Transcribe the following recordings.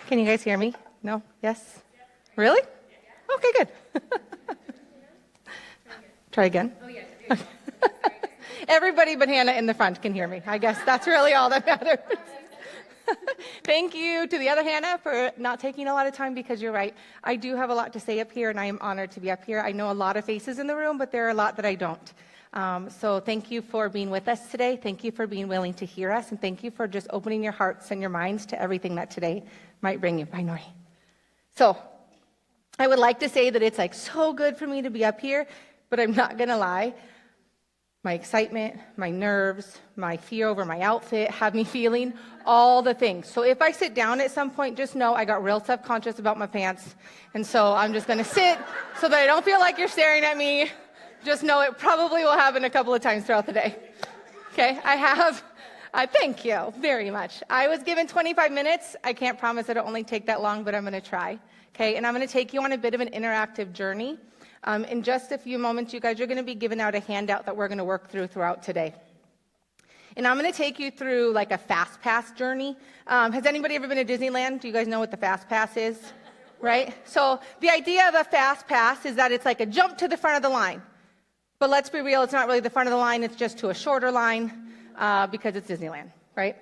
Can you guys hear me? No? Yes? Really? Okay, good. Try again. Everybody but Hannah in the front can hear me. I guess that's really all that matters. Thank you to the other Hannah for not taking a lot of time, because you're right. I do have a lot to say up here, and I am honored to be up here. I know a lot of faces in the room, but there are a lot that I don't. So thank you for being with us today. Thank you for being willing to hear us, and thank you for just opening your hearts and your minds to everything that today might bring you. Bye, Nori. So I would like to say that it's like so good for me to be up here, but I'm not going to lie. My excitement, my nerves, my fear over my outfit have me feeling all the things. So if I sit down at some point, just know I got real self-conscious about my pants. And so I'm just going to sit so that I don't feel like you're staring at me. Just know it probably will happen a couple of times throughout the day. Okay, thank you very much. I was given 25 minutes. I can't promise it'll only take that long, but I'm going to try. Okay, and I'm going to take you on a bit of an interactive journey. In just a few moments, you guys are going to be given out a handout that we're going to work throughout today. And I'm going to take you through like a fast pass journey. Has anybody ever been to Disneyland? Do you guys know what the fast pass is? Right? So the idea of a fast pass is that it's like a jump to the front of the line. But let's be real, it's not really the front of the line, it's just to a shorter line because it's Disneyland, right?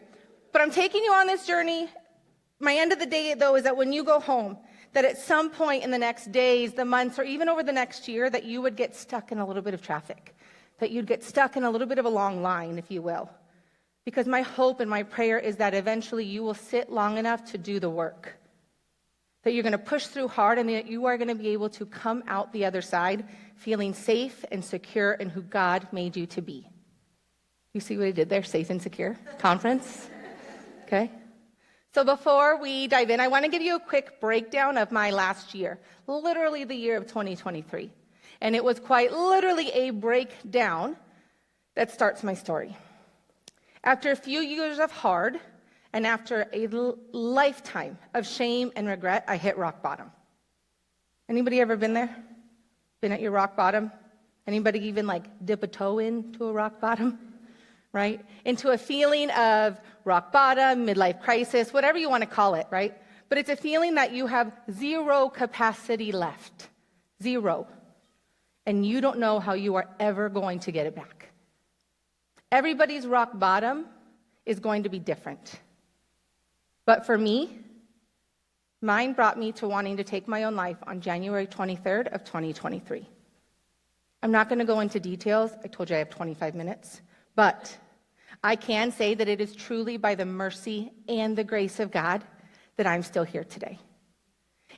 But I'm taking you on this journey. My end of the day, though, is that when you go home, that at some point in the next days, the months, or even over the next year, that you would get stuck in a little bit of traffic, that you'd get stuck in a little bit of a long line, if you will. Because my hope and my prayer is that eventually you will sit long enough to do the work, that you're going to push through hard, and that you are going to be able to come out the other side feeling safe and secure in who God made you to be. You see what I did there? Safe and secure conference. Okay. So before we dive in, I want to give you a quick breakdown of my last year, literally the year of 2023. And it was quite literally a breakdown that starts my story. After a few years of hard, and after a lifetime of shame and regret, I hit rock bottom. Anybody ever been there? Been at your rock bottom? Anybody even like dip a toe into a rock bottom? Right? Into a feeling of rock bottom, midlife crisis, whatever you want to call it, right? But it's a feeling that you have zero capacity left. Zero. And you don't know how you are ever going to get it back. Everybody's rock bottom is going to be different. But for me, mine brought me to wanting to take my own life on January 23rd of 2023. I'm not going to go into details. I told you I have 25 minutes. But I can say that it is truly by the mercy and the grace of God that I'm still here today.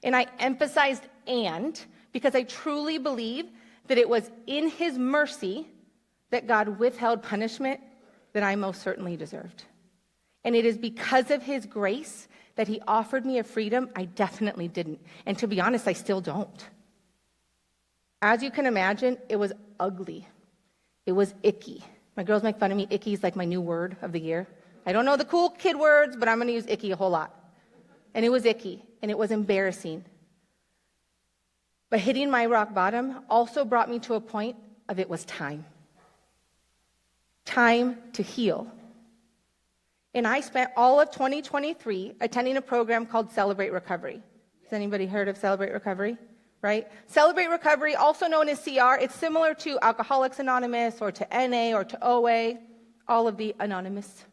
And I emphasized "and" because I truly believe that it was in His mercy that God withheld punishment that I most certainly deserved. And it is because of His grace that He offered me a freedom I definitely didn't. And to be honest, I still don't. As you can imagine, it was ugly. It was icky. My girls make fun of me. Icky is like my new word of the year. I don't know the cool kid words, but I'm going to use icky a whole lot. And it was icky, and it was embarrassing. But hitting my rock bottom also brought me to a point of it was time. Time to heal. And I spent all of 2023 attending a program called Celebrate Recovery. Has anybody heard of Celebrate Recovery? Right? Celebrate Recovery, also known as CR, it's similar to Alcoholics Anonymous or to NA or to OA, all of the anonymous.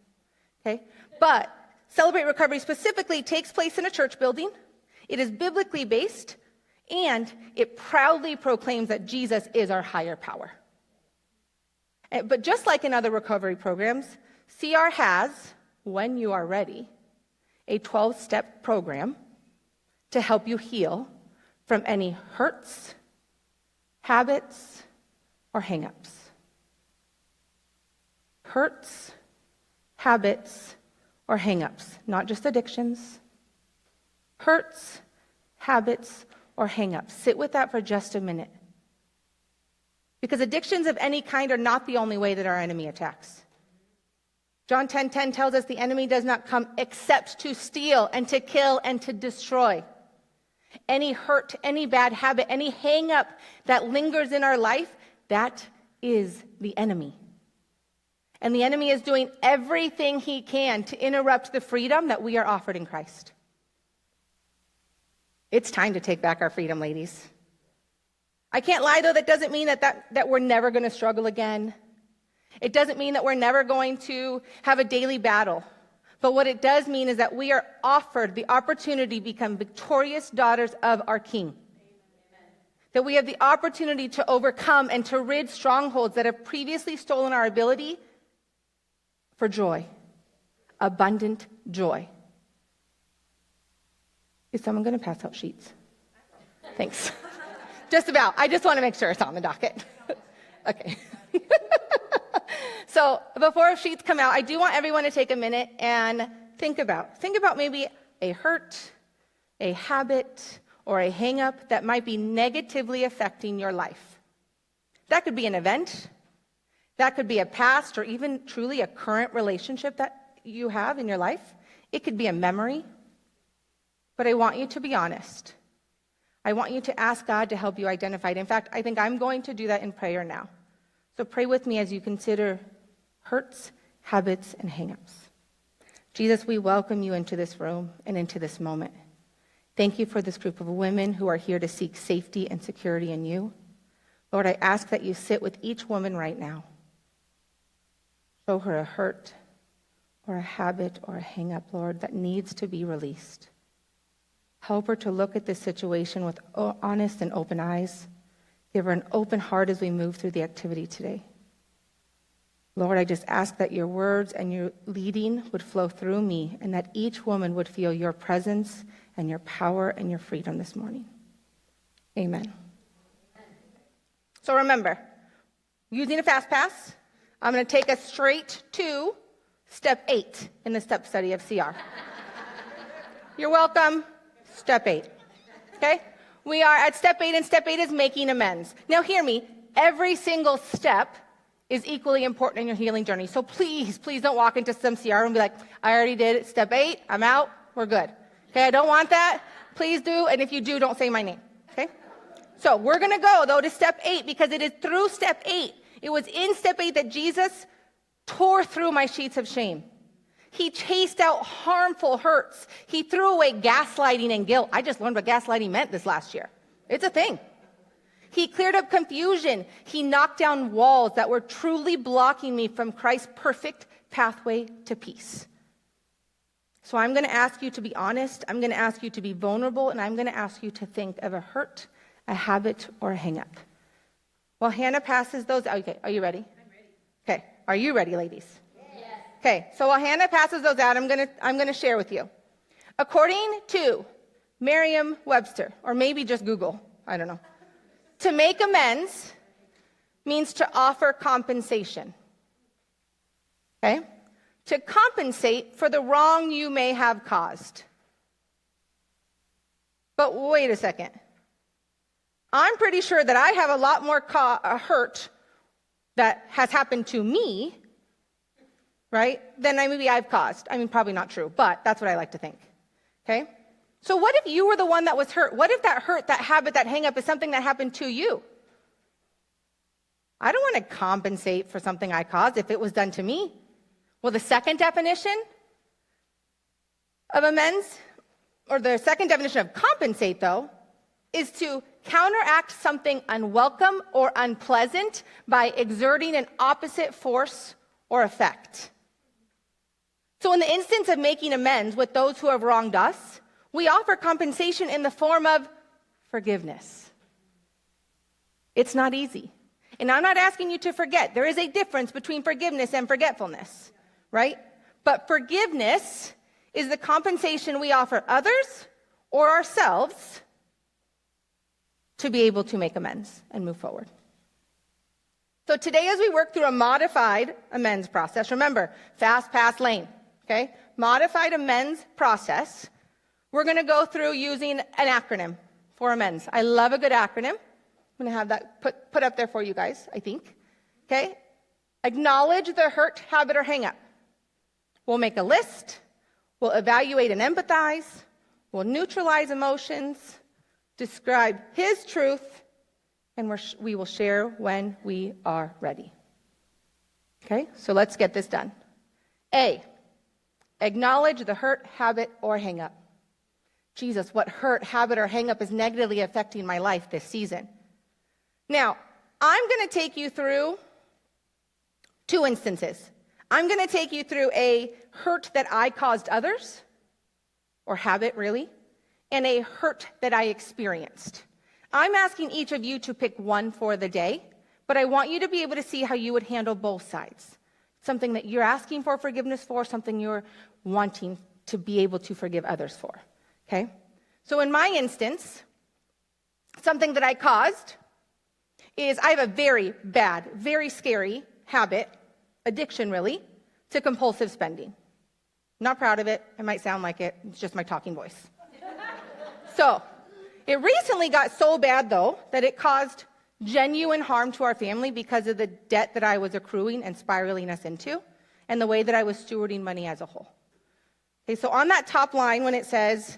Okay? But Celebrate Recovery specifically takes place in a church building. It is biblically based, and it proudly proclaims that Jesus is our higher power. But just like in other recovery programs, CR has, when you are ready, a 12-step program to help you heal from any hurts, habits, or hang-ups. Hurts, habits, or hang-ups, not just addictions. Hurts, habits, or hang-ups. Sit with that for just a minute. Because addictions of any kind are not the only way that our enemy attacks. John 10:10 tells us the enemy does not come except to steal and to kill and to destroy. Any hurt, any bad habit, any hang-up that lingers in our life, that is the enemy. And the enemy is doing everything he can to interrupt the freedom that we are offered in Christ. It's time to take back our freedom, ladies. I can't lie, though, that doesn't mean that we're never going to struggle again. It doesn't mean that we're never going to have a daily battle. But what it does mean is that we are offered the opportunity to become victorious daughters of our King. Amen. That we have the opportunity to overcome and to rid strongholds that have previously stolen our ability for joy, abundant joy. Is someone going to pass out sheets? Thanks. Just about. I just want to make sure it's on the docket. Okay. So before sheets come out, I do want everyone to take a minute and think about maybe a hurt, a habit, or a hang-up that might be negatively affecting your life. That could be an event. That could be a past or even truly a current relationship that you have in your life. It could be a memory. But I want you to be honest. I want you to ask God to help you identify it. In fact, I think I'm going to do that in prayer now. So pray with me as you consider hurts, habits, and hang-ups. Jesus, we welcome you into this room and into this moment. Thank you for this group of women who are here to seek safety and security in you. Lord, I ask that you sit with each woman right now. Show her a hurt or a habit or a hang-up, Lord, that needs to be released. Help her to look at this situation with honest and open eyes. Give her an open heart as we move through the activity today. Lord, I just ask that your words and your leading would flow through me and that each woman would feel your presence and your power and your freedom this morning. Amen. So remember, using a fast pass, I'm going to take us straight to step 8 in the step study of CR. You're welcome. Step 8. Okay? We are at step 8, and step 8 is making amends. Now hear me. Every single step is equally important in your healing journey. So please don't walk into some CR and be like, I already did step 8. I'm out. We're good. Okay? I don't want that. Please do. And if you do, don't say my name. Okay? So we're going to go, though, to step 8 because it is through step 8. It was in step 8 that Jesus tore through my sheets of shame. He chased out harmful hurts. He threw away gaslighting and guilt. I just learned what gaslighting meant this last year. It's a thing. He cleared up confusion. He knocked down walls that were truly blocking me from Christ's perfect pathway to peace. So I'm going to ask you to be honest. I'm going to ask you to be vulnerable. And I'm going to ask you to think of a hurt, a habit, or a hang-up. While Hannah passes those, okay, are you ready? I'm ready. Okay, are you ready, ladies? Yes. Okay, so while Hannah passes those out, I'm going to share with you. According to Merriam-Webster, or maybe just Google, I don't know. To make amends means to offer compensation. Okay? To compensate for the wrong you may have caused. But wait a second. I'm pretty sure that I have a lot more hurt that has happened to me, right, than maybe I've caused. I mean, probably not true, but that's what I like to think. Okay? So what if you were the one that was hurt? What if that hurt, that habit, that hang-up is something that happened to you? I don't want to compensate for something I caused if it was done to me. Well, the second definition of amends, or the second definition of compensate, though, is to counteract something unwelcome or unpleasant by exerting an opposite force or effect. So in the instance of making amends with those who have wronged us, we offer compensation in the form of forgiveness. It's not easy. And I'm not asking you to forget. There is a difference between forgiveness and forgetfulness, right? But forgiveness is the compensation we offer others or ourselves to be able to make amends and move forward. So today, as we work through a modified amends process, remember, fast pass lane, okay? Modified amends process, we're going to go through using an acronym for amends. I love a good acronym. I'm going to have that put up there for you guys, I think. Okay? Acknowledge the hurt, habit, or hang-up. We'll make a list. We'll evaluate and empathize. We'll neutralize emotions, describe his truth, and we will share when we are ready. Okay? So let's get this done. A, acknowledge the hurt, habit, or hang-up. Jesus, what hurt, habit, or hang up is negatively affecting my life this season? Now, I'm going to take you through two instances. I'm going to take you through a hurt that I caused others, or habit really, and a hurt that I experienced. I'm asking each of you to pick one for the day, but I want you to be able to see how you would handle both sides. Something that you're asking for forgiveness for, something you're wanting to be able to forgive others for. Okay? So in my instance, something that I caused is I have a very bad, very scary habit, addiction really, to compulsive spending. Not proud of it. I might sound like it. It's just my talking voice. So it recently got so bad, though, that it caused genuine harm to our family because of the debt that I was accruing and spiraling us into, and the way that I was stewarding money as a whole. Okay, so on that top line, when it says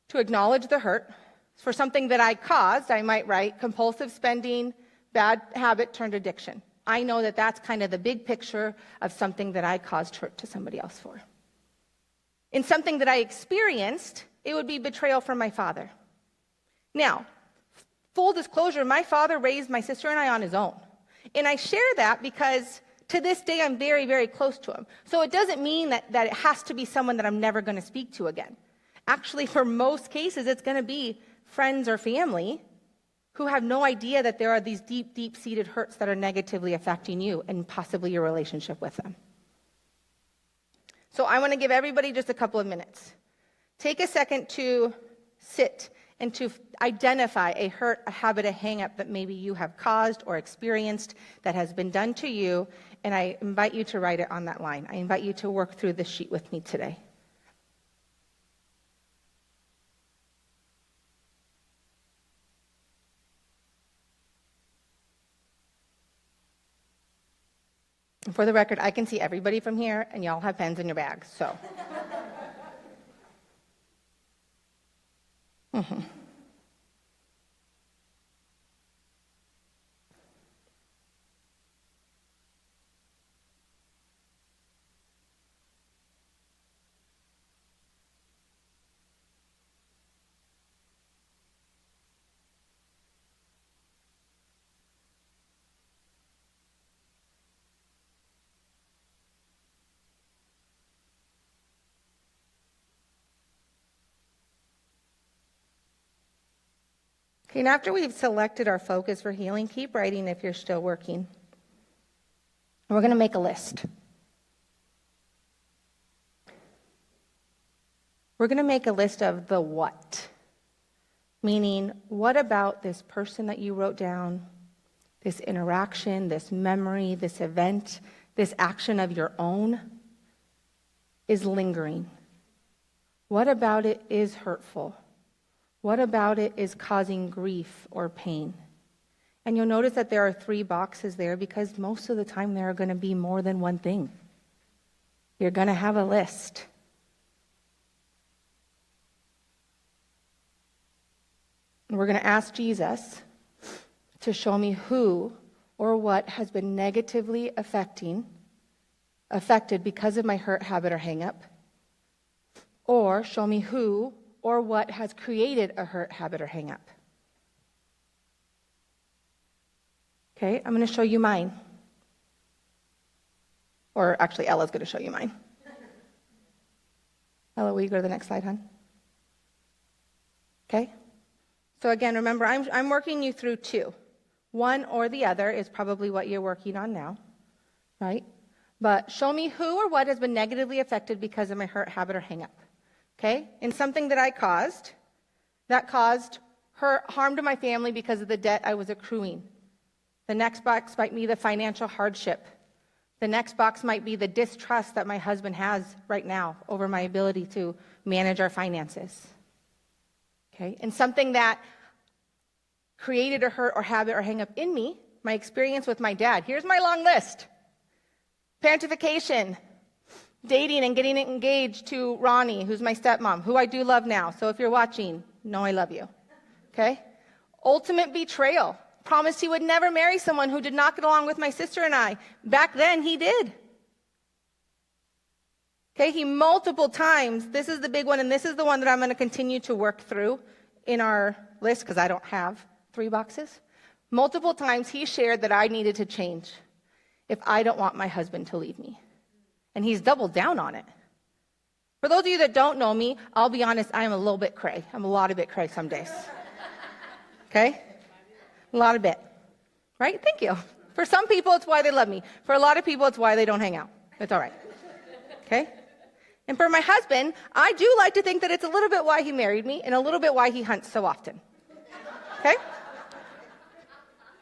to acknowledge the hurt, for something that I caused, I might write compulsive spending, bad habit turned addiction. I know that that's kind of the big picture of something that I caused hurt to somebody else for. In something that I experienced, it would be betrayal from my father. Now, full disclosure, my father raised my sister and I on his own. And I share that because to this day, I'm very, very close to him. So it doesn't mean that it has to be someone that I'm never going to speak to again. Actually, for most cases, it's going to be friends or family who have no idea that there are these deep, deep-seated hurts that are negatively affecting you and possibly your relationship with them. So I want to give everybody just a couple of minutes. Take a second to sit and to identify a hurt, a habit, a hang-up that maybe you have caused or experienced that has been done to you, and I invite you to write it on that line. I invite you to work through this sheet with me today. And for the record, I can see everybody from here, and y'all have pens in your bags, so. Okay, and after we've selected our focus for healing, keep writing if you're still working. And we're going to make a list. We're going to make a list of the what. Meaning, what about this person that you wrote down, this interaction, this memory, this event, this action of your own is lingering? What about it is hurtful? What about it is causing grief or pain? And you'll notice that there are 3 boxes there because most of the time there are going to be more than one thing. You're going to have a list. And we're going to ask Jesus to show me who or what has been negatively affected because of my hurt, habit, or hang-up. Or show me who or what has created a hurt, habit, or hang-up. Okay, I'm going to show you mine. Or actually, Ella's going to show you mine. Ella, will you go to the next slide, hon? Okay. So again, remember, I'm working you through 2. One or the other is probably what you're working on now, right? But show me who or what has been negatively affected because of my hurt, habit, or hang-up. Okay? In something that I caused, that caused harm to my family because of the debt I was accruing. The next box might be the financial hardship. The next box might be the distrust that my husband has right now over my ability to manage our finances. Okay? And something that created a hurt or habit or hang up in me, my experience with my dad. Here's my long list. Parentification. Dating and getting engaged to Ronnie, who's my stepmom, who I do love now. So if you're watching, know I love you. Okay? Ultimate betrayal. Promised he would never marry someone who did not get along with my sister and I. Back then, he did. Okay, he multiple times, this is the big one, and this is the one that I'm going to continue to work through in our list because I don't have 3 boxes. Multiple times he shared that I needed to change if I don't want my husband to leave me. And he's doubled down on it. For those of you that don't know me, I'll be honest, I am a little bit cray. I'm a lot of bit cray some days. Okay? A lot of bit. Right? Thank you. For some people, it's why they love me. For a lot of people, it's why they don't hang out. It's all right. Okay? And for my husband, I do like to think that it's a little bit why he married me and a little bit why he hunts so often. Okay?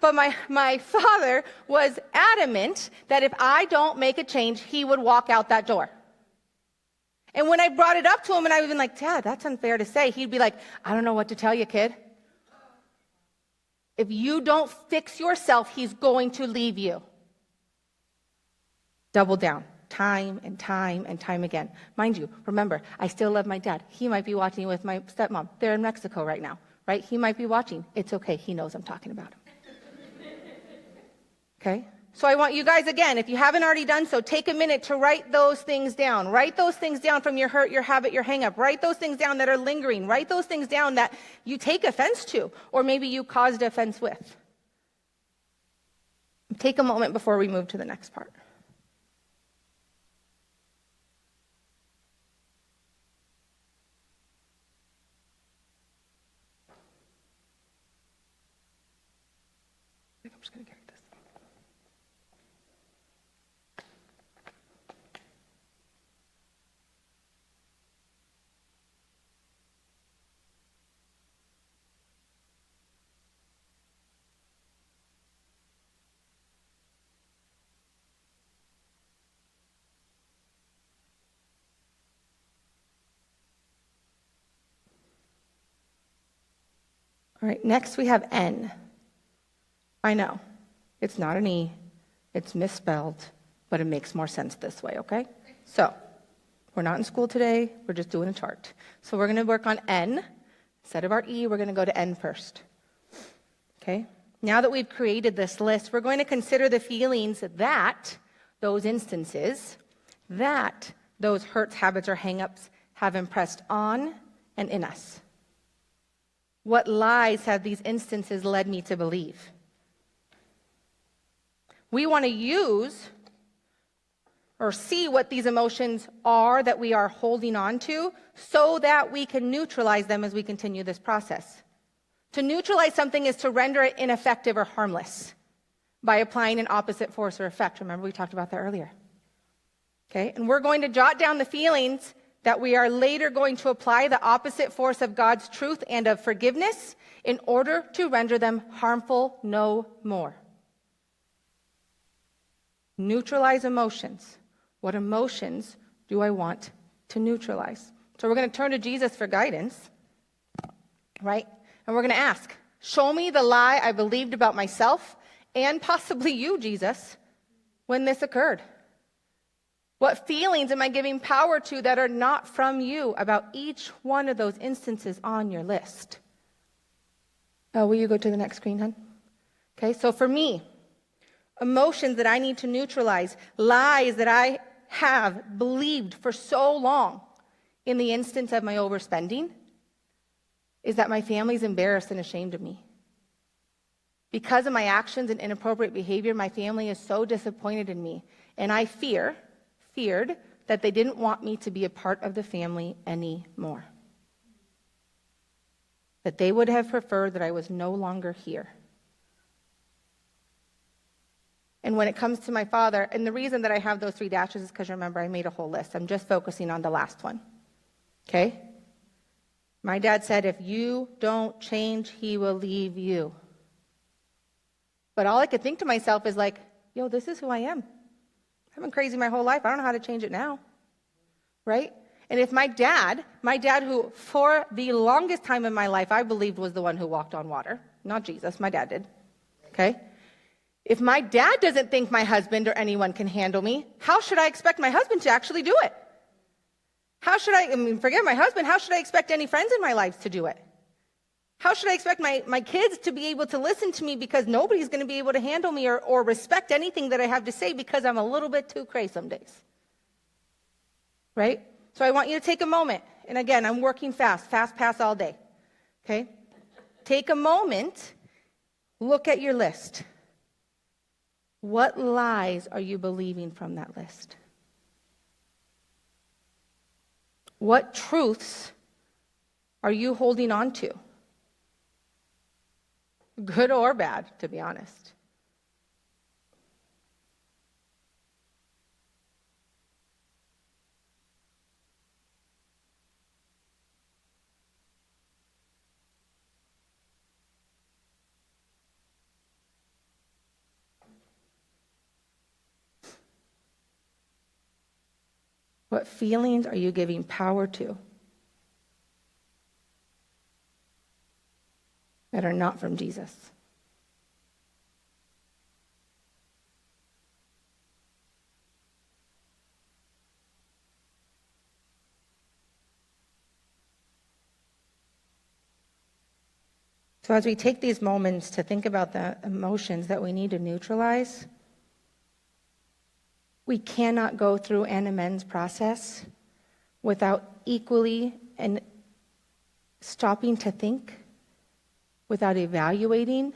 But my father was adamant that if I don't make a change, he would walk out that door. And when I brought it up to him and I was even like, Dad, that's unfair to say, he'd be like, I don't know what to tell you, kid. If you don't fix yourself, he's going to leave you. Double down, time and time and time again. Mind you, remember, I still love my dad. He might be watching with my stepmom. They're in Mexico right now, right? He might be watching. It's okay. He knows I'm talking about him. Okay? So I want you guys, again, if you haven't already done so, take a minute to write those things down. Write those things down from your hurt, your habit, your hang-up. Write those things down that are lingering. Write those things down that you take offense to, or maybe you caused offense with. Take a moment before we move to the next part. I think I'm just going to carry this. All right, next we have N. I know, it's not an E, it's misspelled, but it makes more sense this way, okay? So, we're not in school today, we're just doing a chart. So we're going to work on N. Instead of our E, we're going to go to N first. Okay? Now that we've created this list, we're going to consider the feelings that those instances, that those hurts, habits, or hang-ups have impressed on and in us. What lies have these instances led me to believe? We want to use or see what these emotions are that we are holding on to so that we can neutralize them as we continue this process. To neutralize something is to render it ineffective or harmless by applying an opposite force or effect. Remember, we talked about that earlier. Okay, and we're going to jot down the feelings that we are later going to apply the opposite force of God's truth and of forgiveness in order to render them harmful no more. Neutralize emotions. What emotions do I want to neutralize? So we're going to turn to Jesus for guidance, right? And we're going to ask, show me the lie I believed about myself and possibly you, Jesus, when this occurred. What feelings am I giving power to that are not from you about each one of those instances on your list? Will you go to the next screen, hon? Okay, so for me, emotions that I need to neutralize, lies that I have believed for so long in the instance of my overspending, is that my family's embarrassed and ashamed of me. Because of my actions and inappropriate behavior, my family is so disappointed in me, and I feared that they didn't want me to be a part of the family anymore. That they would have preferred that I was no longer here. And when it comes to my father, and the reason that I have those 3 dashes is because remember, I made a whole list. I'm just focusing on the last one. Okay? My dad said, if you don't change, he will leave you. But all I could think to myself is like, yo, this is who I am. I've been crazy my whole life. I don't know how to change it now. Right? And if my dad who for the longest time in my life I believed was the one who walked on water, not Jesus, my dad did. Okay? If my dad doesn't think my husband or anyone can handle me, how should I expect my husband to actually do it? Forget my husband, how should I expect any friends in my life to do it? How should I expect my kids to be able to listen to me because nobody's going to be able to handle me or respect anything that I have to say because I'm a little bit too crazy some days? right? So I want you to take a moment. And again, I'm working fast pass all day, okay? Take a moment, look at your list. What lies are you believing from that list? What truths are you holding on to? Good or bad, to be honest. What feelings are you giving power to that are not from Jesus? So as we take these moments to think about the emotions that we need to neutralize, we cannot go through an amends process without equally and stopping to think, without evaluating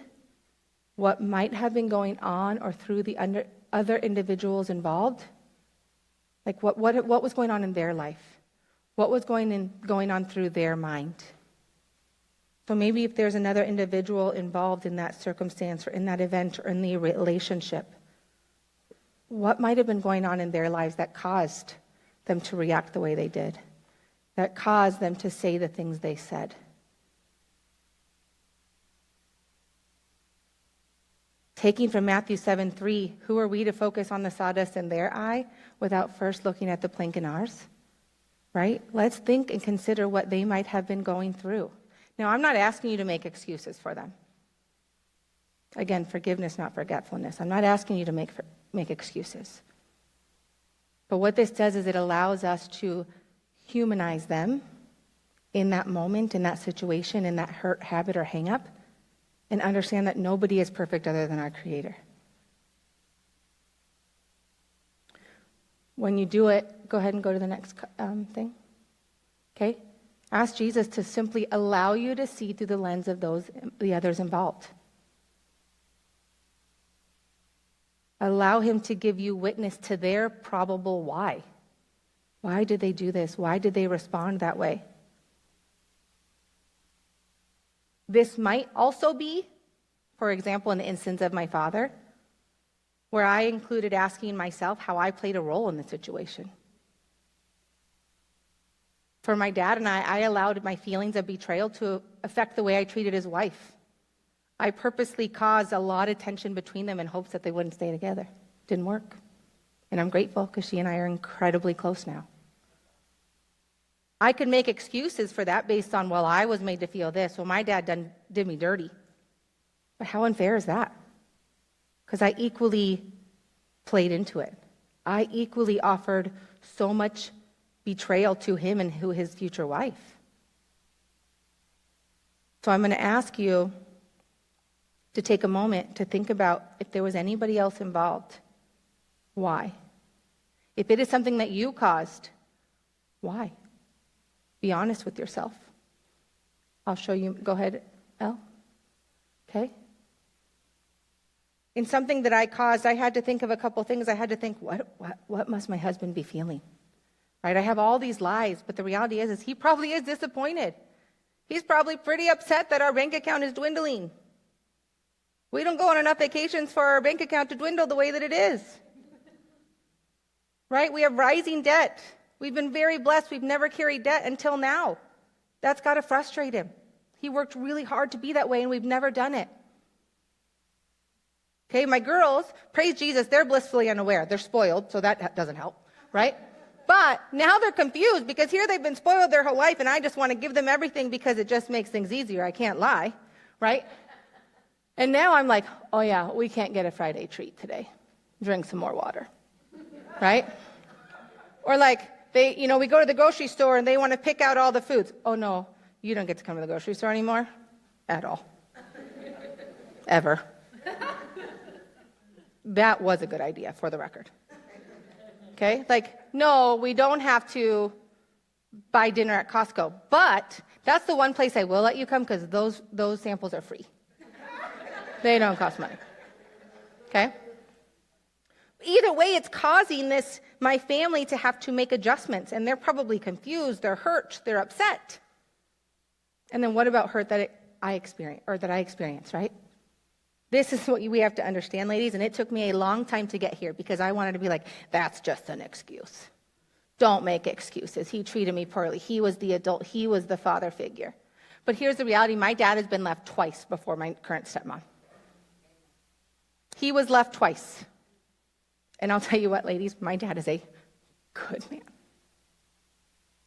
what might have been going on or through the other individuals involved. Like what was going on in their life? What was going on through their mind? So maybe if there's another individual involved in that circumstance or in that event or in the relationship, what might have been going on in their lives that caused them to react the way they did, that caused them to say the things they said? Taking from Matthew 7:3, who are we to focus on the sawdust in their eye without first looking at the plank in ours? Right? Let's think and consider what they might have been going through. Now, I'm not asking you to make excuses for them. Again, forgiveness, not forgetfulness. I'm not asking you to make excuses. But what this does is it allows us to humanize them in that moment, in that situation, in that hurt, habit, or hang-up, and understand that nobody is perfect other than our Creator. When you do it, go ahead and go to the next thing. Okay? Ask Jesus to simply allow you to see through the lens of the others involved. Allow him to give you witness to their probable why. Why did they do this? Why did they respond that way? This might also be, for example, in the instance of my father, where I included asking myself how I played a role in the situation. For my dad and I allowed my feelings of betrayal to affect the way I treated his wife. I purposely caused a lot of tension between them in hopes that they wouldn't stay together. Didn't work. And I'm grateful because she and I are incredibly close now. I could make excuses for that based on, well, I was made to feel this. Well, my dad did me dirty. But how unfair is that? Because I equally played into it. I equally offered so much betrayal to him and to his future wife. So I'm going to ask you to take a moment to think about if there was anybody else involved. Why? If it is something that you caused, why? Be honest with yourself. I'll show you. Go ahead, Elle. Okay? In something that I caused, I had to think of a couple things. I had to think, what must my husband be feeling? Right? I have all these lies, but the reality is he probably is disappointed. He's probably pretty upset that our bank account is dwindling. We don't go on enough vacations for our bank account to dwindle the way that it is. Right? We have rising debt. We've been very blessed. We've never carried debt until now. That's got to frustrate him. He worked really hard to be that way, and we've never done it. Okay, my girls, praise Jesus, they're blissfully unaware. They're spoiled, so that doesn't help, right? But now they're confused because here they've been spoiled their whole life, and I just want to give them everything because it just makes things easier. I can't lie, right? And now I'm like, oh yeah, we can't get a Friday treat today. Drink some more water, right? Or like, we go to the grocery store and they want to pick out all the foods. Oh no, you don't get to come to the grocery store anymore at all. Ever. That was a good idea, for the record. Okay? Like, no, we don't have to buy dinner at Costco. But that's the one place I will let you come because those samples are free. They don't cost money. Okay? Either way, it's causing my family to have to make adjustments, and they're probably confused, they're hurt, they're upset. And then what about hurt that I experience, right? This is what we have to understand, ladies, and it took me a long time to get here because I wanted to be like, that's just an excuse. Don't make excuses. He treated me poorly. He was the adult. He was the father figure. But here's the reality. My dad has been left twice before my current stepmom. He was left twice. And I'll tell you what, ladies, my dad is a good man.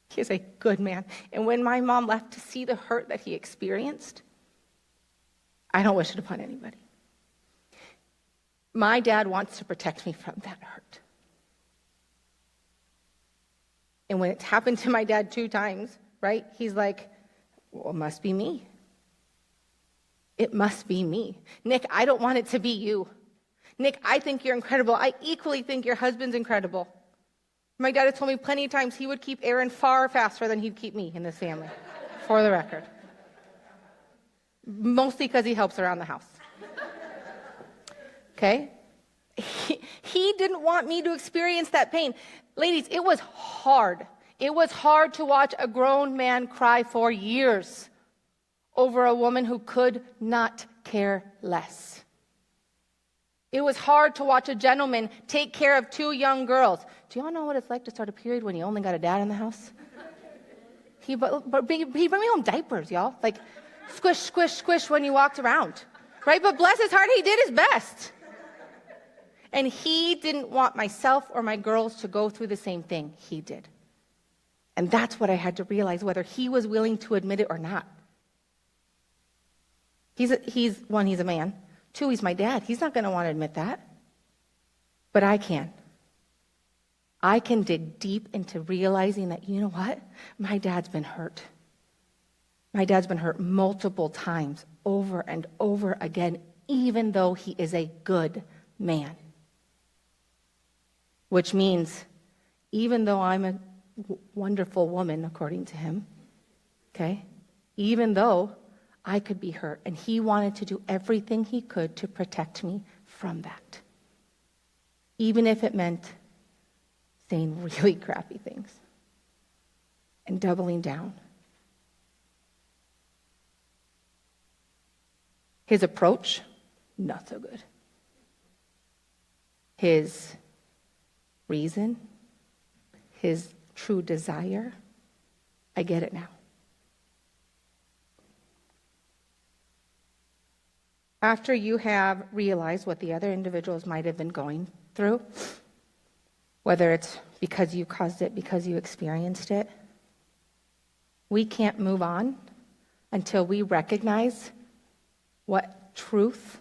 He is a good man. And when my mom left, to see the hurt that he experienced, I don't wish it upon anybody. My dad wants to protect me from that hurt. And when it's happened to my dad 2 times, right, he's like, well, it must be me. It must be me. Nick, I don't want it to be you. Nick, I think you're incredible. I equally think your husband's incredible. My dad has told me plenty of times he would keep Aaron far faster than he'd keep me in this family, for the record. Mostly because he helps around the house. Okay? He didn't want me to experience that pain. Ladies, it was hard. It was hard to watch a grown man cry for years over a woman who could not care less. It was hard to watch a gentleman take care of 2 young girls. Do you all know what it's like to start a period when you only got a dad in the house? He brought me home diapers, y'all. Like, squish, squish, squish when you walked around. Right? But bless his heart, he did his best. And he didn't want myself or my girls to go through the same thing he did. And that's what I had to realize, whether he was willing to admit it or not. He's a man. 2, he's my dad. He's not going to want to admit that. But I can. I can dig deep into realizing that, you know what? My dad's been hurt. My dad's been hurt multiple times, over and over again, even though he is a good man. Which means, even though I'm a wonderful woman, according to him, okay, even though I could be hurt, and he wanted to do everything he could to protect me from that. Even if it meant saying really crappy things and doubling down. His approach, not so good. His reason, his true desire, I get it now. After you have realized what the other individuals might have been going through, whether it's because you caused it, because you experienced it, we can't move on until we recognize what truth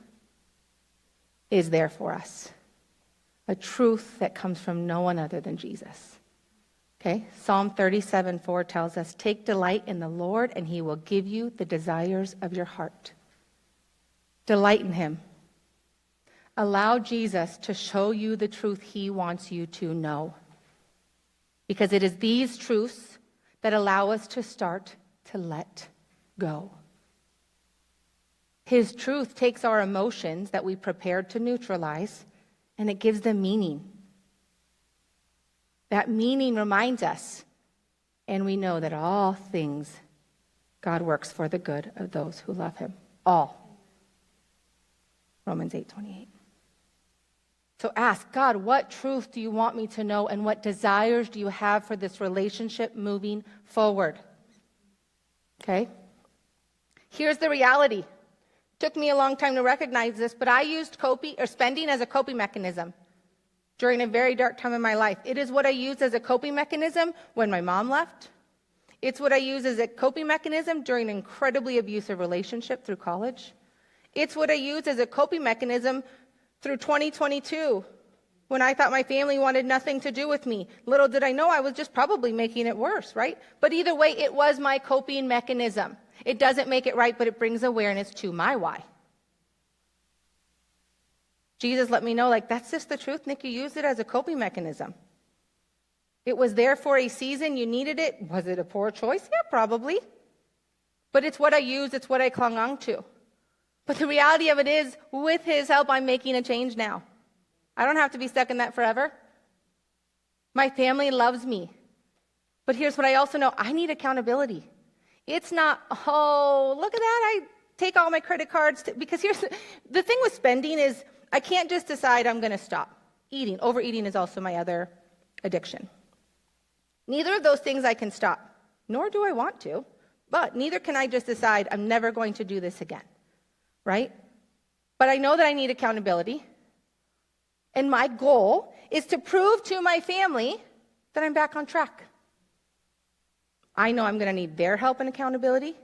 is there for us. A truth that comes from no one other than Jesus. Okay? Psalm 37:4 tells us, "Take delight in the Lord, and he will give you the desires of your heart." Delight in him. Allow Jesus to show you the truth he wants you to know. Because it is these truths that allow us to start to let go. His truth takes our emotions that we prepared to neutralize, and it gives them meaning. That meaning reminds us, and we know that all things God works for the good of those who love him. All. Romans 8:28. So ask, God, what truth do you want me to know, and what desires do you have for this relationship moving forward? Okay? Here's the reality. Took me a long time to recognize this, but I used spending as a coping mechanism during a very dark time in my life. It is what I used as a coping mechanism when my mom left. It's what I used as a coping mechanism during an incredibly abusive relationship through college. It's what I used as a coping mechanism through 2022 when I thought my family wanted nothing to do with me. Little did I know I was just probably making it worse, right? But either way, it was my coping mechanism. It doesn't make it right, but it brings awareness to my why. Jesus let me know, that's just the truth, Nick. You used it as a coping mechanism. It was there for a season. You needed it. Was it a poor choice? Yeah, probably. But it's what I used. It's what I clung on to. But the reality of it is, with his help, I'm making a change now. I don't have to be stuck in that forever. My family loves me. But here's what I also know. I need accountability. It's not, oh, look at that. I take all my credit cards. Because here's the thing with spending is I can't just decide I'm going to stop eating. Overeating is also my other addiction. Neither of those things I can stop, nor do I want to. But neither can I just decide I'm never going to do this again. Right? But I know that I need accountability. And my goal is to prove to my family that I'm back on track. I know I'm going to need their help and accountability.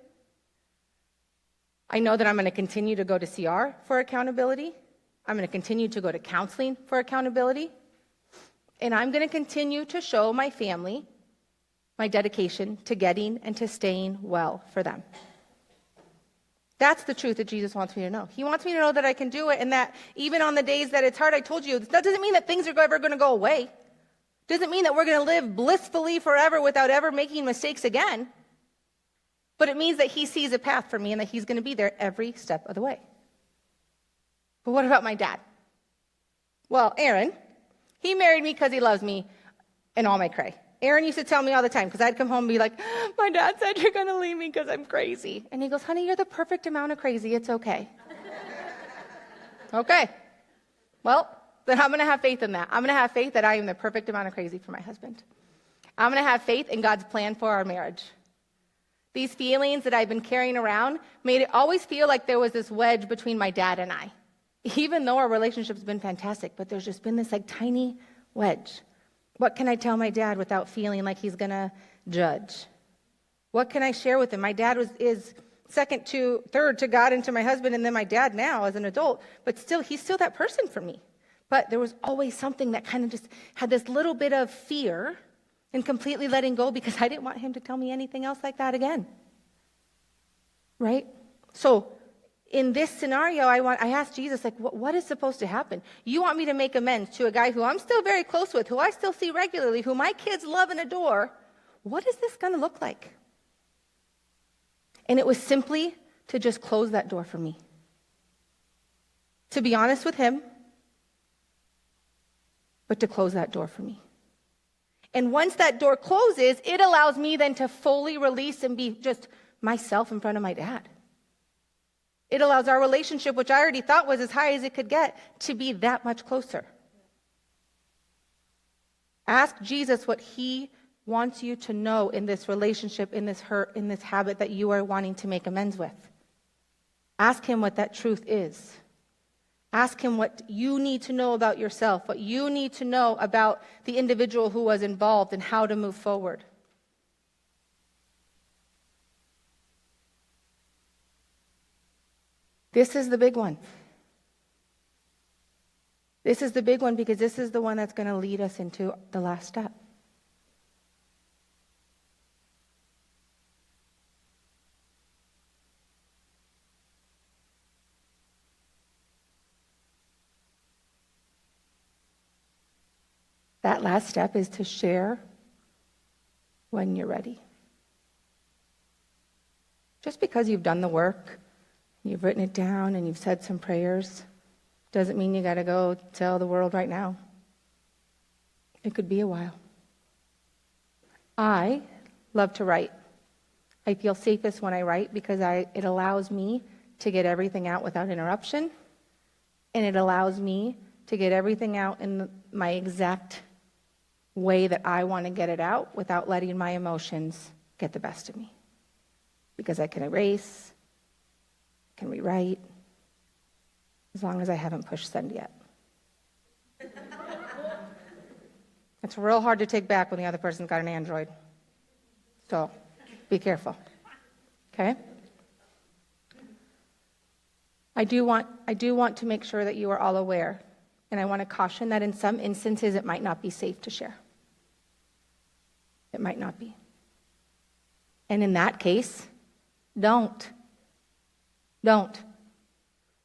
I know that I'm going to continue to go to CR for accountability. I'm going to continue to go to counseling for accountability. And I'm going to continue to show my family my dedication to getting and to staying well for them. That's the truth that Jesus wants me to know. He wants me to know that I can do it, and that even on the days that it's hard, I told you, that doesn't mean that things are ever going to go away. Doesn't mean that we're going to live blissfully forever without ever making mistakes again. But it means that he sees a path for me and that he's going to be there every step of the way. But what about my dad? Well, Aaron, he married me because he loves me and all my cray. Aaron used to tell me all the time, because I'd come home and be like, my dad said you're going to leave me because I'm crazy. And he goes, honey, you're the perfect amount of crazy. It's okay. Okay. Well, then I'm going to have faith in that. I'm going to have faith that I am the perfect amount of crazy for my husband. I'm going to have faith in God's plan for our marriage. These feelings that I've been carrying around made it always feel like there was this wedge between my dad and I. Even though our relationship's been fantastic, but there's just been this like tiny wedge. What can I tell my dad without feeling like he's going to judge? What can I share with him? My dad is third to God and to my husband, and then my dad now as an adult, but still, he's still that person for me. But there was always something that kind of just had this little bit of fear and completely letting go, because I didn't want him to tell me anything else like that again. Right? So in this scenario, I asked Jesus, like, what is supposed to happen? You want me to make amends to a guy who I'm still very close with, who I still see regularly, who my kids love and adore. What is this going to look like? And it was simply to just close that door for me. To be honest with him, but to close that door for me. And once that door closes, it allows me then to fully release and be just myself in front of my dad. It allows our relationship, which I already thought was as high as it could get, to be that much closer. Ask Jesus what he wants you to know in this relationship, in this hurt, in this habit that you are wanting to make amends with. Ask him what that truth is. Ask him what you need to know about yourself, what you need to know about the individual who was involved, and how to move forward. This is the big one. This is the big one, because this is the one that's going to lead us into the last step. That last step is to share when you're ready. Just because you've done the work, you've written it down, and you've said some prayers, doesn't mean you got to go tell the world right now. It could be a while. I love to write. I feel safest when I write, because it allows me to get everything out without interruption, and it allows me to get everything out in my exact way that I want to get it out without letting my emotions get the best of me. Because I can erase, can rewrite, as long as I haven't pushed send yet. It's real hard to take back when the other person's got an Android. So be careful. Okay? I do want to make sure that you are all aware, and I want to caution that in some instances it might not be safe to share. It might not be. And in that case, don't.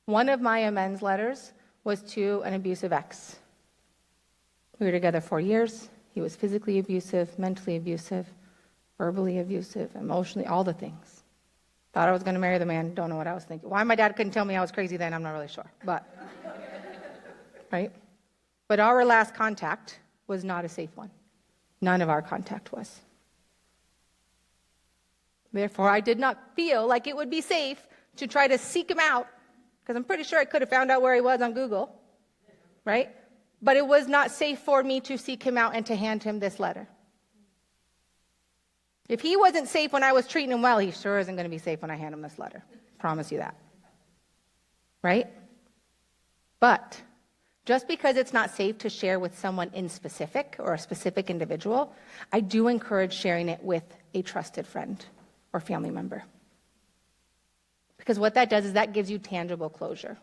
One of my amends letters was to an abusive ex. We were together 4 years. He was physically abusive, mentally abusive, verbally abusive, emotionally, all the things. Thought I was going to marry the man, don't know what I was thinking. Why my dad couldn't tell me I was crazy then, I'm not really sure. But, right? But our last contact was not a safe one. None of our contact was. Therefore, I did not feel like it would be safe to try to seek him out, because I'm pretty sure I could have found out where he was on Google, right? But it was not safe for me to seek him out and to hand him this letter. If he wasn't safe when I was treating him well, he sure isn't going to be safe when I hand him this letter. Promise you that. Right? But just because it's not safe to share with someone in specific or a specific individual, I do encourage sharing it with a trusted friend or family member. Because what that does is that gives you tangible closure.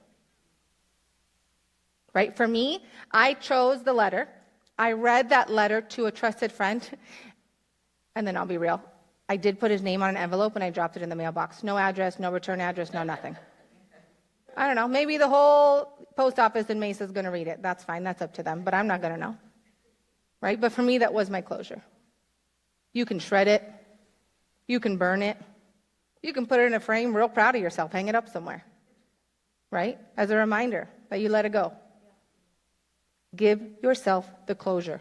Right? For me, I chose the letter. I read that letter to a trusted friend. And then I'll be real. I did put his name on an envelope and I dropped it in the mailbox. No address, no return address, no nothing. I don't know. Maybe the whole post office in Mesa is going to read it. That's fine. That's up to them. But I'm not going to know. Right? But for me, that was my closure. You can shred it. You can burn it. You can put it in a frame, real proud of yourself. Hang it up somewhere. Right? As a reminder that you let it go. Give yourself the closure.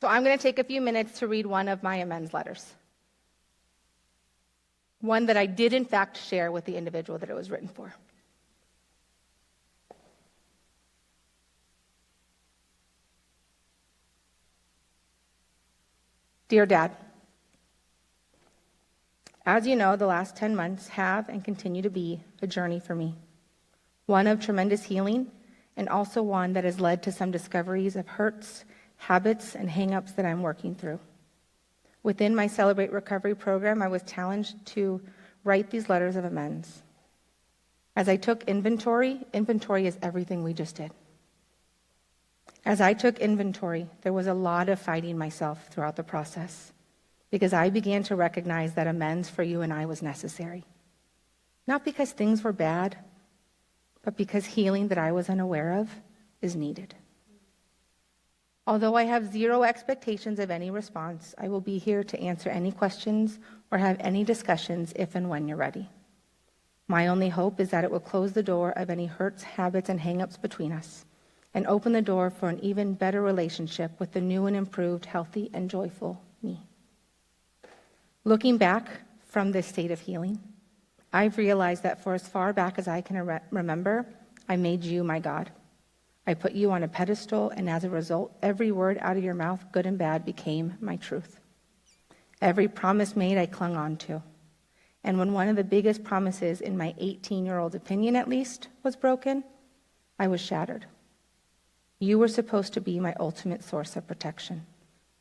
So I'm going to take a few minutes to read one of my amends letters. One that I did, in fact, share with the individual that it was written for. Dear Dad, as you know, the last 10 months have and continue to be a journey for me. One of tremendous healing, and also one that has led to some discoveries of hurts, habits, and hang-ups that I'm working through. Within my Celebrate Recovery program, I was challenged to write these letters of amends. As I took inventory is everything we just did. As I took inventory, there was a lot of fighting myself throughout the process, because I began to recognize that amends for you and I was necessary. Not because things were bad, but because healing that I was unaware of is needed. Although I have zero expectations of any response, I will be here to answer any questions or have any discussions if and when you're ready. My only hope is that it will close the door of any hurts, habits, and hang-ups between us and open the door for an even better relationship with the new and improved, healthy, and joyful me. Looking back from this state of healing, I've realized that for as far back as I can remember, I made you my God. I put you on a pedestal, and as a result, every word out of your mouth, good and bad, became my truth. Every promise made, I clung on to. And when one of the biggest promises, in my 18-year-old opinion at least, was broken, I was shattered. You were supposed to be my ultimate source of protection,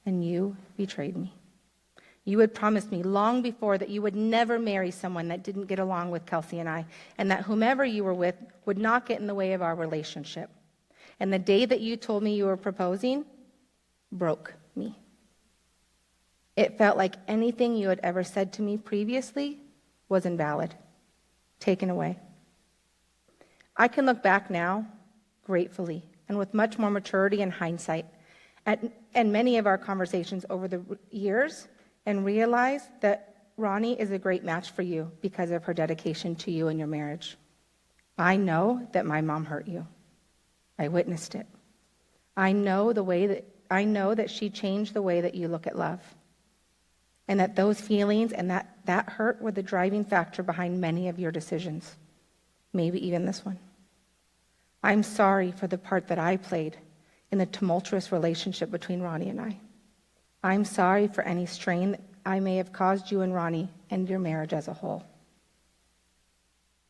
and you betrayed me. You had promised me long before that you would never marry someone that didn't get along with Kelsey and I, and that whomever you were with would not get in the way of our relationship. And the day that you told me you were proposing broke me. It felt like anything you had ever said to me previously was invalid, taken away. I can look back now, gratefully, and with much more maturity and hindsight, at many of our conversations over the years, and realize that Ronnie is a great match for you because of her dedication to you and your marriage. I know that my mom hurt you. I witnessed it. I know that she changed the way that you look at love. And that those feelings and that hurt were the driving factor behind many of your decisions. Maybe even this one. I'm sorry for the part that I played in the tumultuous relationship between Ronnie and I. I'm sorry for any strain that I may have caused you and Ronnie and your marriage as a whole.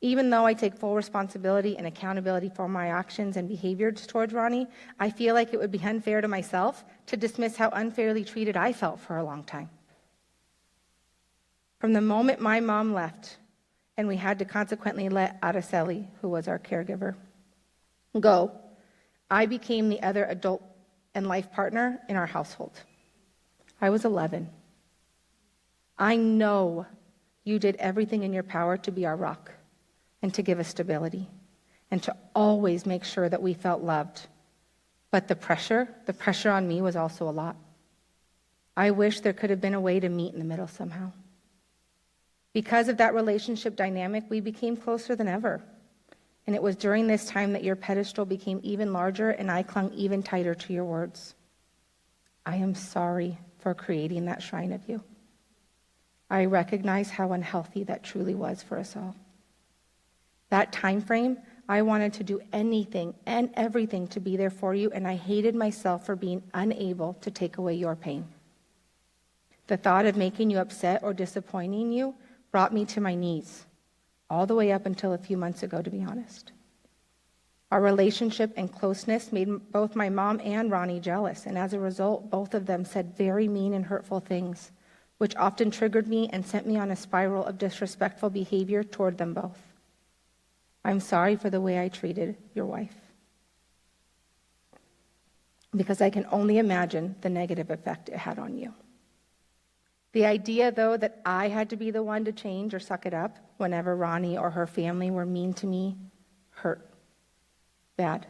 Even though I take full responsibility and accountability for my actions and behaviors towards Ronnie, I feel like it would be unfair to myself to dismiss how unfairly treated I felt for a long time. From the moment my mom left, and we had to consequently let Araceli, who was our caregiver, go, I became the other adult and life partner in our household. I was 11. I know you did everything in your power to be our rock and to give us stability and to always make sure that we felt loved. But the pressure on me was also a lot. I wish there could have been a way to meet in the middle somehow. Because of that relationship dynamic, we became closer than ever. And it was during this time that your pedestal became even larger and I clung even tighter to your words. I am sorry for creating that shrine of you. I recognize how unhealthy that truly was for us all. That time frame, I wanted to do anything and everything to be there for you, and I hated myself for being unable to take away your pain. The thought of making you upset or disappointing you brought me to my knees, all the way up until a few months ago, to be honest. Our relationship and closeness made both my mom and Ronnie jealous, and as a result, both of them said very mean and hurtful things, which often triggered me and sent me on a spiral of disrespectful behavior toward them both. I'm sorry for the way I treated your wife, because I can only imagine the negative effect it had on you. The idea, though, that I had to be the one to change or suck it up whenever Ronnie or her family were mean to me hurt bad.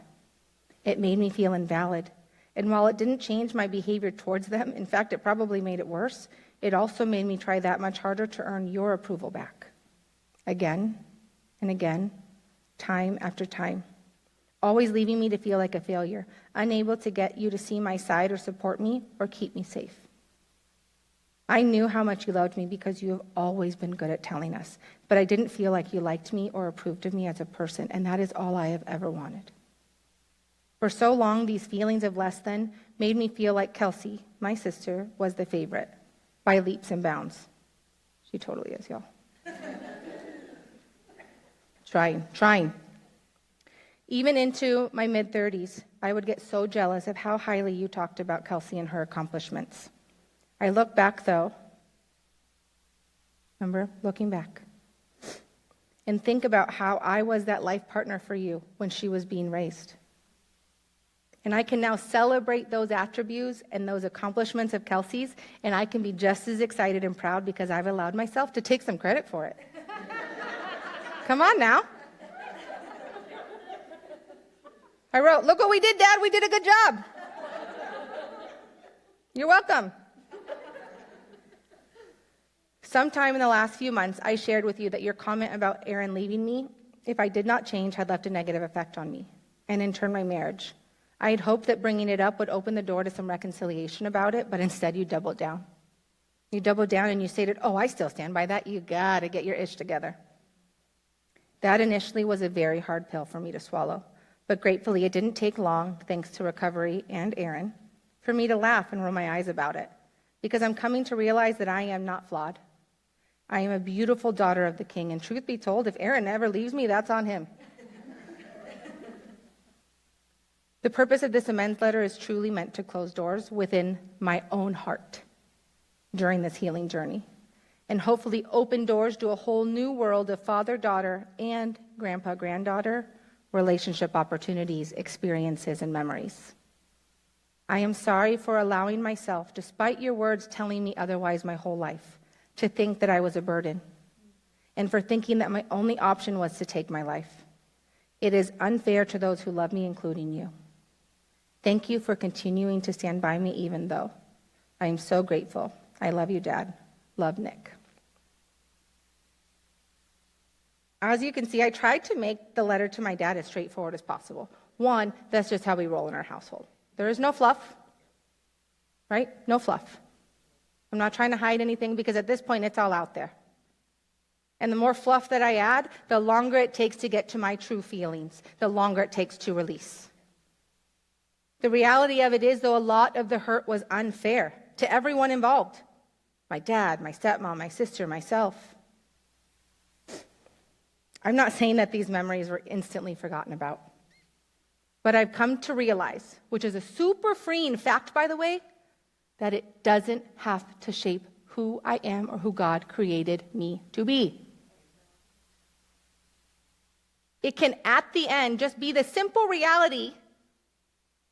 It made me feel invalid. And while it didn't change my behavior towards them, in fact, it probably made it worse, it also made me try that much harder to earn your approval back. Again and again, time after time. Always leaving me to feel like a failure, unable to get you to see my side or support me or keep me safe. I knew how much you loved me because you have always been good at telling us, but I didn't feel like you liked me or approved of me as a person, and that is all I have ever wanted. For so long, these feelings of less than made me feel like Kelsey, my sister, was the favorite, by leaps and bounds. She totally is, y'all. Trying. Even into my mid-30s, I would get so jealous of how highly you talked about Kelsey and her accomplishments. I look back, though, remember, looking back, and think about how I was that life partner for you when she was being raised. And I can now celebrate those attributes and those accomplishments of Kelsey's, and I can be just as excited and proud because I've allowed myself to take some credit for it. Come on now. I wrote, "Look what we did, Dad. We did a good job." You're welcome. Sometime in the last few months, I shared with you that your comment about Aaron leaving me, if I did not change, had left a negative effect on me, and in turn my marriage. I had hoped that bringing it up would open the door to some reconciliation about it, but instead you doubled down. You doubled down and you stated, "Oh, I still stand by that. You gotta get your ish together." That initially was a very hard pill for me to swallow, but gratefully it didn't take long, thanks to recovery and Aaron, for me to laugh and roll my eyes about it, because I'm coming to realize that I am not flawed. I am a beautiful daughter of the King, and truth be told, if Aaron ever leaves me, that's on him. The purpose of this amends letter is truly meant to close doors within my own heart during this healing journey, and hopefully open doors to a whole new world of father-daughter and grandpa-granddaughter relationship opportunities, experiences, and memories. I am sorry for allowing myself, despite your words telling me otherwise my whole life, to think that I was a burden, and for thinking that my only option was to take my life. It is unfair to those who love me, including you. Thank you for continuing to stand by me even though. I am so grateful. I love you, Dad. Love, Nick. As you can see, I tried to make the letter to my dad as straightforward as possible. One, that's just how we roll in our household. There is no fluff, right? No fluff. I'm not trying to hide anything because at this point, it's all out there. And the more fluff that I add, the longer it takes to get to my true feelings, the longer it takes to release. The reality of it is, though, a lot of the hurt was unfair to everyone involved. My dad, my stepmom, my sister, myself. I'm not saying that these memories were instantly forgotten about. But I've come to realize, which is a super freeing fact, by the way, that it doesn't have to shape who I am or who God created me to be. It can, at the end, just be the simple reality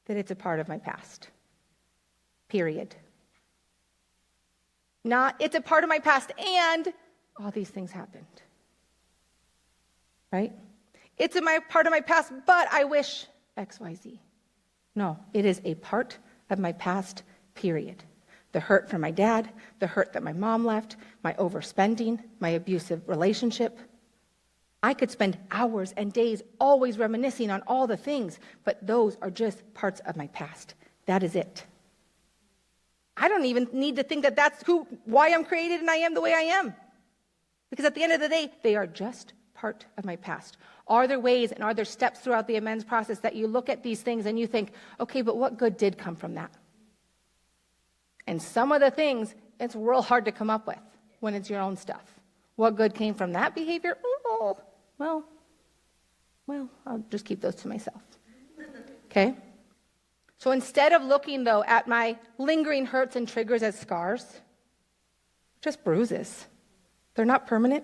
that it's a part of my past. Period. Not, it's a part of my past and all these things happened. Right? It's part of my past, but I wish XYZ. No, it is a part of my past, period. The hurt from my dad, the hurt that my mom left, my overspending, my abusive relationship. I could spend hours and days always reminiscing on all the things, but those are just parts of my past. That is it. I don't even need to think that that's why I'm created and I am the way I am. Because at the end of the day, they are just part of my past. Are there ways and are there steps throughout the amends process that you look at these things and you think, okay, but what good did come from that? And some of the things, it's real hard to come up with when it's your own stuff. What good came from that behavior? Oh, well, I'll just keep those to myself. Okay? So instead of looking, though, at my lingering hurts and triggers as scars, just bruises. They're not permanent.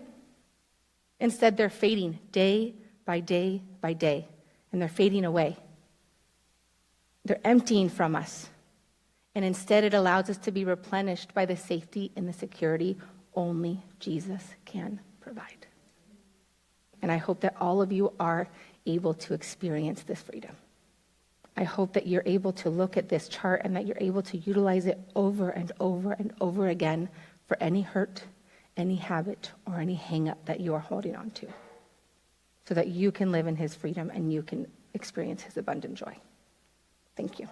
Instead, they're fading day by day by day, and they're fading away. They're emptying from us. And instead, it allows us to be replenished by the safety and the security only Jesus can provide. And I hope that all of you are able to experience this freedom. I hope that you're able to look at this chart and that you're able to utilize it over and over and over again for any hurt, any habit, or any hang-up that you are holding on to, so that you can live in his freedom and you can experience his abundant joy. Thank you.